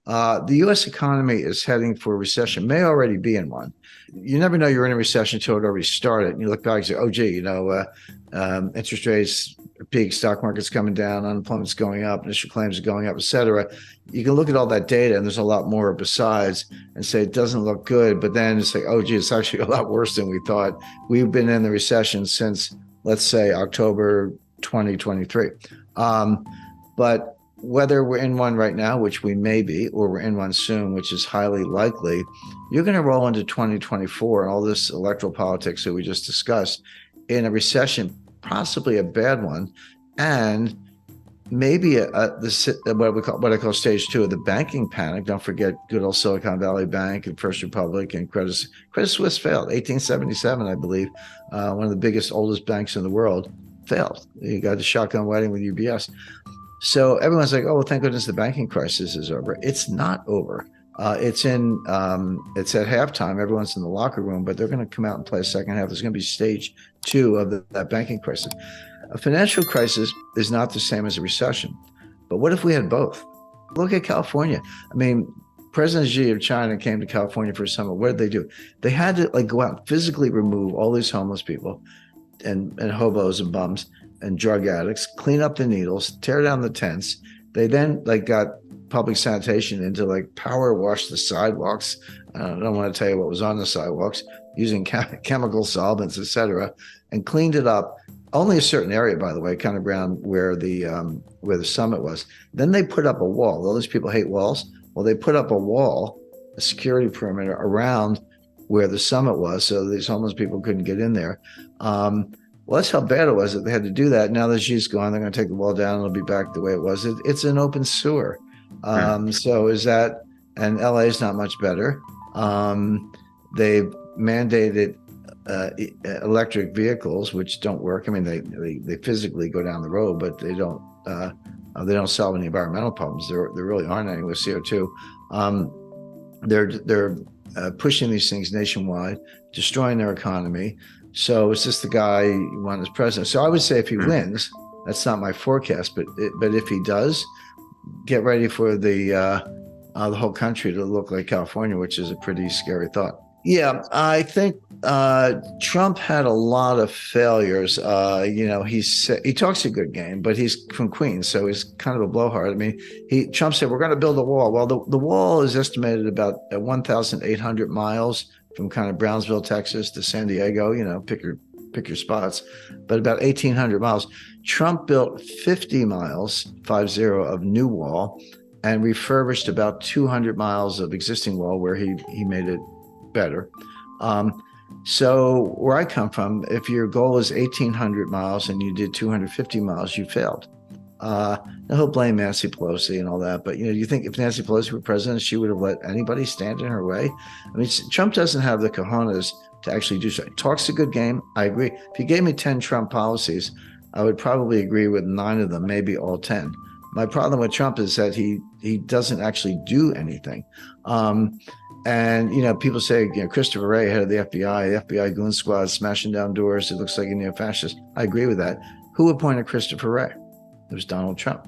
The U.S. economy is heading for a recession, may already be in one. You never know you're in a recession until it already started. And you look back and say, oh, gee, interest rates are peak, stock market's coming down, unemployment's going up, initial claims are going up, et cetera. You can look at all that data, and there's a lot more besides, and say it doesn't look good. But then it's like, oh, gee, it's actually a lot worse than we thought. We've been in the recession since, let's say, October 2023. But whether we're in one right now, which we may be, or we're in one soon, which is highly likely, you're going to roll into 2024 and all this electoral politics that we just discussed in a recession, possibly a bad one, and maybe what I call stage two of the banking panic. Don't forget good old Silicon Valley Bank and First Republic and Credit Suisse failed, 1877, I believe, one of the biggest, oldest banks in the world failed. You got the shotgun wedding with UBS. So everyone's like, oh, well, thank goodness the banking crisis is over. It's not over. It's at halftime. Everyone's in the locker room, but they're going to come out and play a second half. There's going to be stage two of that banking crisis. A financial crisis is not the same as a recession. But what if we had both? Look at California. I mean, President Xi of China came to California for a summit. What did they do? They had to go out and physically remove all these homeless people and hobos and bums and drug addicts, clean up the needles, tear down the tents. They then got public sanitation into power wash the sidewalks. I don't want to tell you what was on the sidewalks, using chemical solvents, etc., and cleaned it up. Only a certain area, by the way, kind of around where the summit was. Then they put up a wall. All these people hate walls. Well, they put up a wall, a security perimeter around where the summit was, so these homeless people couldn't get in there. Well, that's how bad it was that they had to do that. Now that she's gone, they're going to take the wall down. It'll be back the way it was. It's an open sewer. So is that, and LA is not much better. They've mandated electric vehicles, which don't work. I mean, they physically go down the road, but they don't solve any environmental problems. There really aren't any with CO2. They're pushing these things nationwide, destroying their economy. So it's just the guy who won as president. So I would say if he wins, that's not my forecast, but if he does, get ready for the whole country to look like California, which is a pretty scary thought. Yeah, I think Trump had a lot of failures. He talks a good game, but he's from Queens, so he's kind of a blowhard. I mean, Trump said we're going to build a wall. Well, the wall is estimated about 1,800 miles from kind of Brownsville, Texas to San Diego. Pick your spots, but about 1,800 miles. Trump built 50 miles, 50, of new wall, and refurbished about 200 miles of existing wall where he made it better. So where I come from, if your goal is 1,800 miles and you did 250 miles, you failed. Now he'll blame Nancy Pelosi and all that, but you think if Nancy Pelosi were president, she would have let anybody stand in her way? I mean, Trump doesn't have the cojones to actually do so. He talks a good game. I agree. If you gave me 10 Trump policies, I would probably agree with 9 of them, maybe all 10. My problem with Trump is that he doesn't actually do anything. And people say, Christopher Wray, head of the FBI goon squad, smashing down doors. It looks like a neo-fascist. I agree with that. Who appointed Christopher Wray? It was Donald Trump.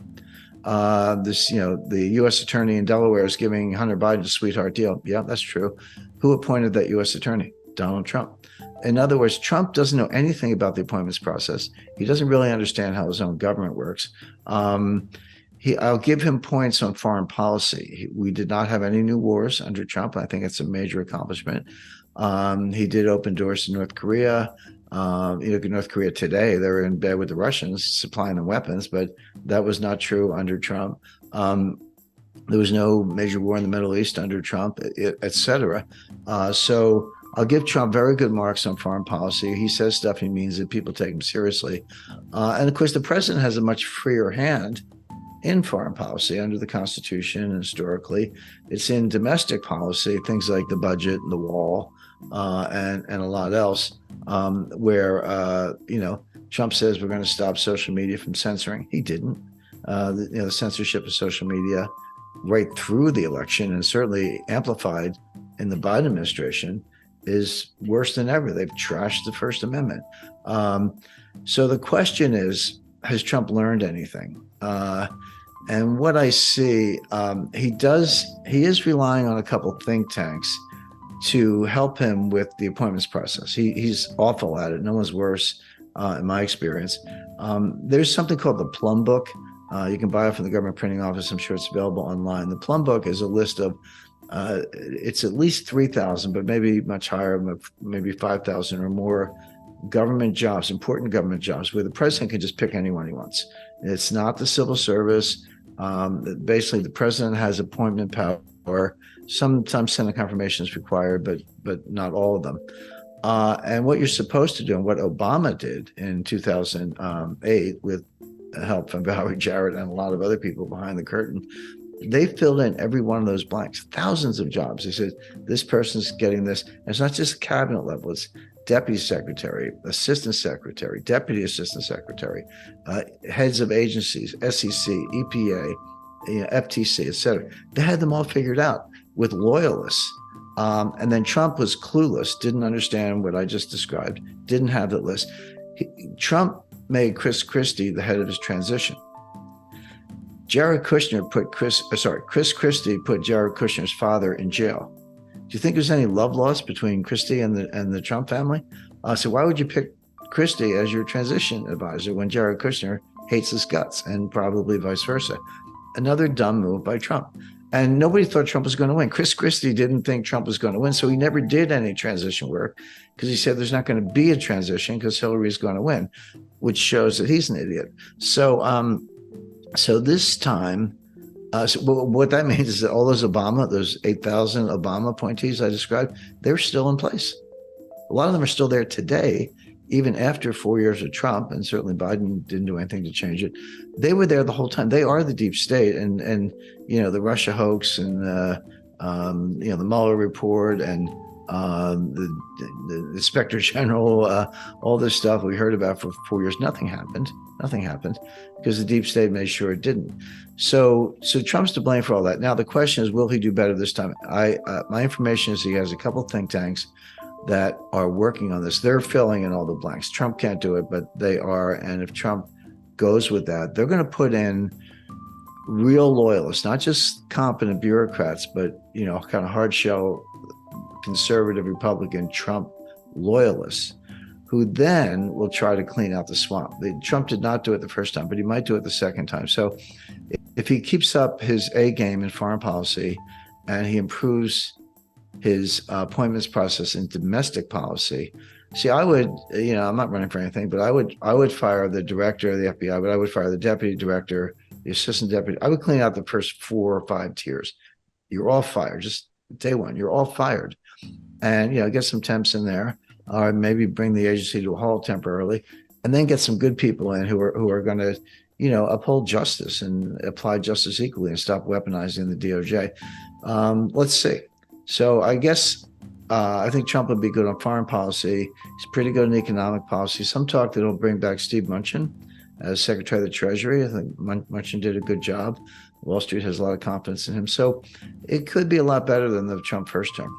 The U.S. attorney in Delaware is giving Hunter Biden a sweetheart deal. Yeah, that's true. Who appointed that U.S. attorney? Donald Trump. In other words, Trump doesn't know anything about the appointments process. He doesn't really understand how his own government works. I'll give him points on foreign policy. We did not have any new wars under Trump. I think it's a major accomplishment. He did open doors to North Korea. Look at North Korea today. They're in bed with the Russians, supplying them weapons, but that was not true under Trump. There was no major war in the Middle East under Trump, et cetera. So I'll give Trump very good marks on foreign policy. He says stuff, he means it. People take him seriously. And of course, the president has a much freer hand in foreign policy under the Constitution, and historically. It's in domestic policy, things like the budget and the wall, and a lot else, where Trump says we're going to stop social media from censoring. He didn't. The censorship of social media right through the election, and certainly amplified in the Biden administration, is worse than ever. They've trashed the First Amendment. So the question is, has Trump learned anything? And what I see, he is relying on a couple think tanks to help him with the appointments process. He's awful at it. No one's worse, in my experience. There's something called the Plum Book. You can buy it from the government printing office. I'm sure it's available online. The Plum Book is a list of, it's at least 3,000, but maybe much higher, maybe 5,000 or more government jobs, important government jobs, where the president can just pick anyone he wants. It's not the civil service. Basically, the president has appointment power. Sometimes Senate confirmation is required, but not all of them. And what you're supposed to do, and what Obama did in 2008 with help from Valerie Jarrett and a lot of other people behind the curtain, they filled in every one of those blanks, thousands of jobs. They said, this person's getting this. And it's not just cabinet level, it's deputy secretary, assistant secretary, deputy assistant secretary, heads of agencies, SEC, EPA, FTC, et cetera. They had them all figured out with loyalists. And then Trump was clueless, didn't understand what I just described, didn't have that list. Trump made Chris Christie the head of his transition. Jared Kushner put Chris Christie put Jared Kushner's father in jail. Do you think there's any love lost between Christie and the Trump family? So why would you pick Christie as your transition advisor when Jared Kushner hates his guts, and probably vice versa? Another dumb move by Trump. And nobody thought Trump was going to win. Chris Christie didn't think Trump was going to win, so he never did any transition work, because he said there's not going to be a transition because Hillary's going to win, which shows that he's an idiot. So this time, what that means is that all those 8,000 Obama appointees I described, they're still in place. A lot of them are still there today, even after 4 years of Trump, and certainly Biden didn't do anything to change it. They were there the whole time. They are the deep state, and the Russia hoax, and the Mueller report, and the Inspector General, all this stuff we heard about for 4 years. Nothing happened because the deep state made sure it didn't. So Trump's to blame for all that. Now the question is, will he do better this time? My information is he has a couple think tanks that are working on this. They're filling in all the blanks. Trump can't do it, but they are. And if Trump goes with that, they're going to put in real loyalists, not just competent bureaucrats, but kind of hard shell conservative Republican Trump loyalists, who then will try to clean out the swamp. Trump did not do it the first time, but he might do it the second time. So if he keeps up his A game in foreign policy, and he improves his appointments process in domestic policy, I would, I'm not running for anything, but I would fire the director of the FBI, but I would fire the deputy director, the assistant deputy. I would clean out the first 4 or 5 tiers. You're all fired. Just day one, you're all fired. And, get some temps in there, or maybe bring the agency to a halt temporarily, and then get some good people in who are going to, uphold justice and apply justice equally and stop weaponizing the DOJ. Let's see. So I guess I think Trump would be good on foreign policy. He's pretty good in economic policy. Some talk that he'll bring back Steve Mnuchin as Secretary of the Treasury. I think Mnuchin did a good job. Wall Street has a lot of confidence in him. So it could be a lot better than the Trump first term.